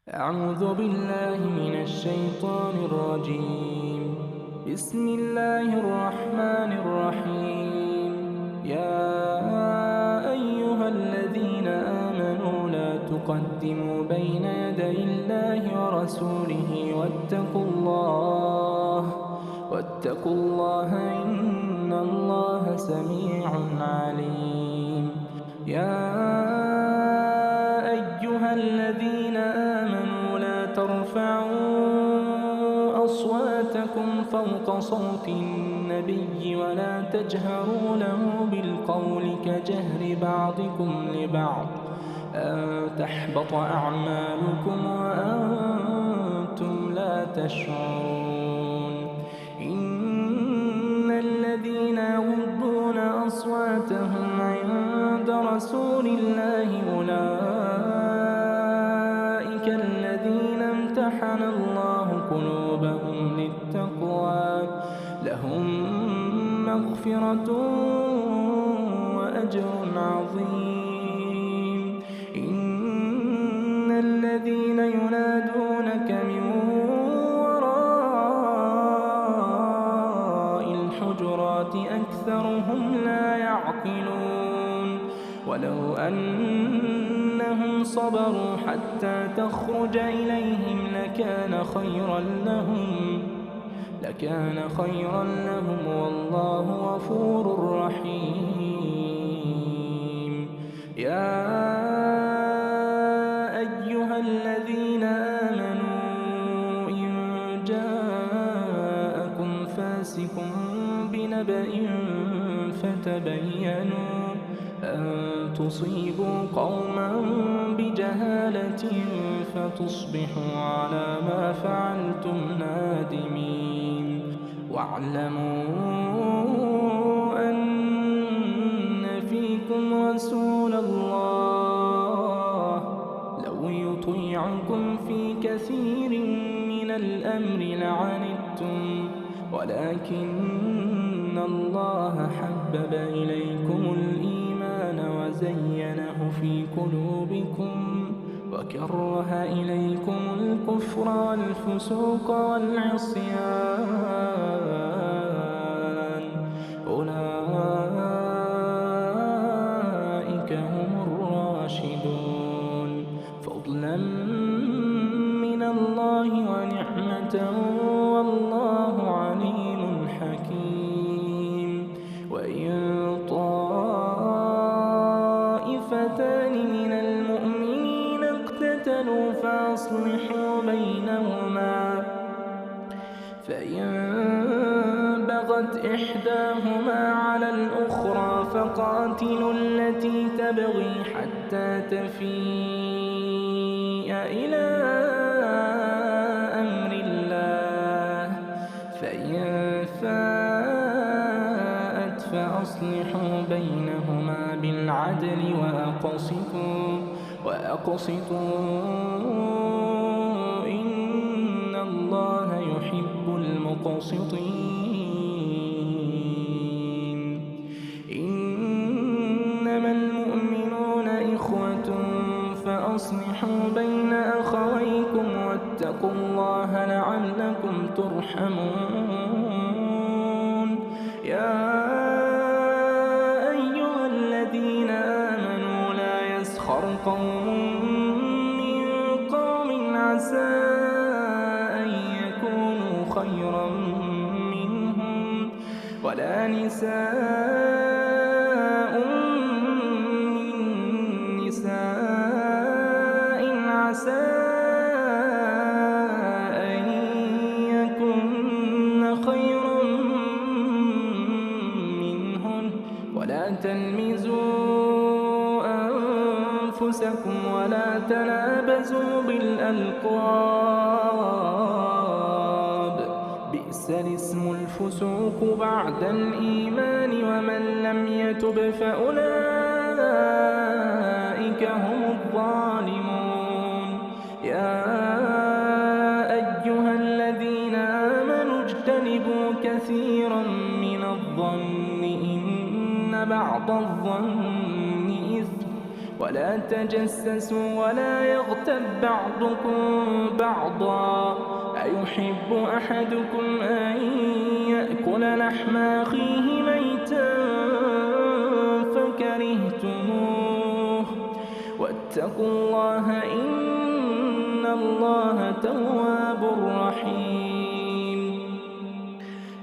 أعوذ بالله من الشيطان الرجيم. بسم الله الرحمن الرحيم. يا أيها الذين آمنوا لا تقدموا بين يدي الله ورسوله واتقوا الله إن الله سميع عليم. يا أيها الذين آمنوا لا ترفعوا أصواتكم فوق صوت النبي ولا تجهروا له بالقول كجهر بعضكم لبعض أن تحبط أعمالكم وأنتم لا تشعرون. إن الذين يغضون أصواتهم عند رسول الله أولئك الذين امتحن الله قلوبهم للتقوى لهم مغفرة وأجر عظيم. إن الذين ينادونك من وراء الحجرات أكثرهم لا يعقلون. ولو أنهم صبروا حتى تخرج إليهم لكان خيرا لهم والله غفور رحيم. يا أيها الذين آمنوا إن جاءكم فاسق بنبأ فتبينوا أن تصيبوا قوما بجهالة فتصبحوا على ما فعلتم نادمين. واعلموا أن فيكم رسول الله لو يطيعكم في كثير من الأمر لعنتم ولكن الله حبب إليكم الإيمان وزينه في قلوبكم وكره إليكم الكفر والفسوق والعصيان أولئك هم الراشدون فضلا من الله ونعمة والله عليم حكيم. وإن طائفتان من المؤمنين اقتتلوا فأصلحوا بينهما فإن بغت إحداهما على الأخرى فقاتلوا التي تبغي حتى تفيء إلى أمر الله فإن فاءت فأصلحوا بينهما بالعدل وأقسطوا إن الله يحب المقسطين. إنما المؤمنون إخوة فأصلحوا بين أخويكم واتقوا الله لعلكم ترحمون. يا أيها الذين آمنوا لا يسخر قوم من قوم عسى أن يكونوا خيرا منهم ولا نساء من نساء عسى أن يكن خيرا منهن ولا تلمزوا أنفسكم ولا تنابزوا بالألقاب بئس الاسم الفسوق بعد الإيمان ومن لم يتب فأولئك هم الظالمون. يا أيها الذين آمنوا اجتنبوا كثيرا من الظن إن بعض الظن إثم ولا تجسسوا ولا يغتب بعضكم بعضا أيحب أحدكم أن يأكل لحم أخيه ميتا فكرهتموه واتقوا الله إن الله تواب رحيم.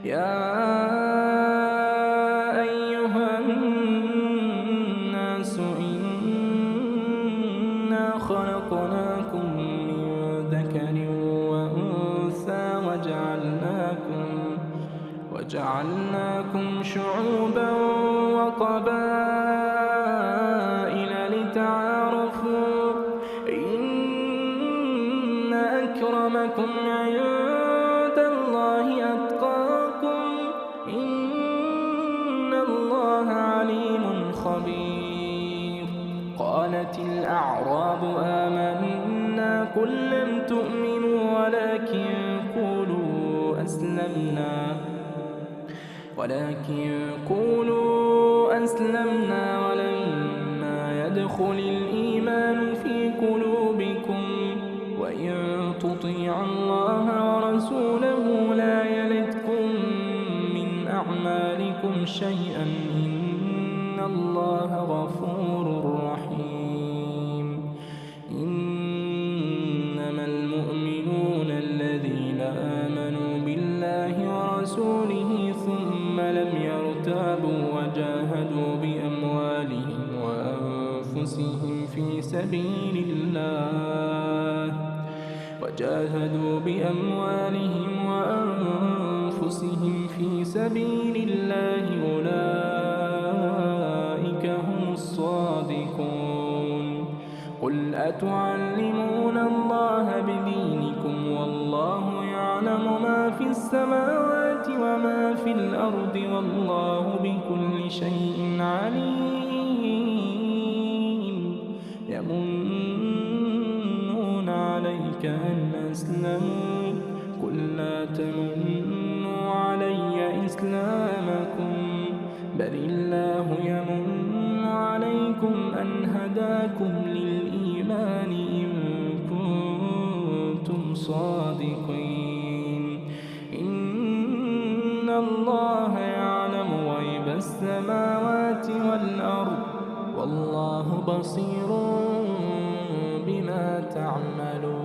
يا أيها الناس إنا خلقناكم من ذكر وأنثى وجعلناكم شعوبا وقبائل لتعارفوا إن أكرمكم عند الله أتقاكم إن الله عليم خبير. قالت الأعراب آمنا قل لم تؤمنوا ولكن قولوا أسلمنا ولما يدخل الإيمان في قلوبكم وإن تطيعوا الله ورسوله لا يلدكم من أعمالكم شيئا إن الله غفور رحيم. إنما المؤمنون الذين آمنوا بالله ورسوله ثم لم يرتابوا وجاهدوا بأموالهم وأنفسهم في سبيل الله أولئك هم الصادقون. قل أتعلمون الله بدينكم والله يعلم ما في السماوات وما في الأرض والله بكل شيء عليم. يمنون عليك أن أسلموا قل لا تمنوا علي إسلامكم بل الله يمن عليكم أن هداكم للإيمان إن كنتم صادقين. إن الله يعلم غيب السماوات والأرض والله بصير بما تعملون.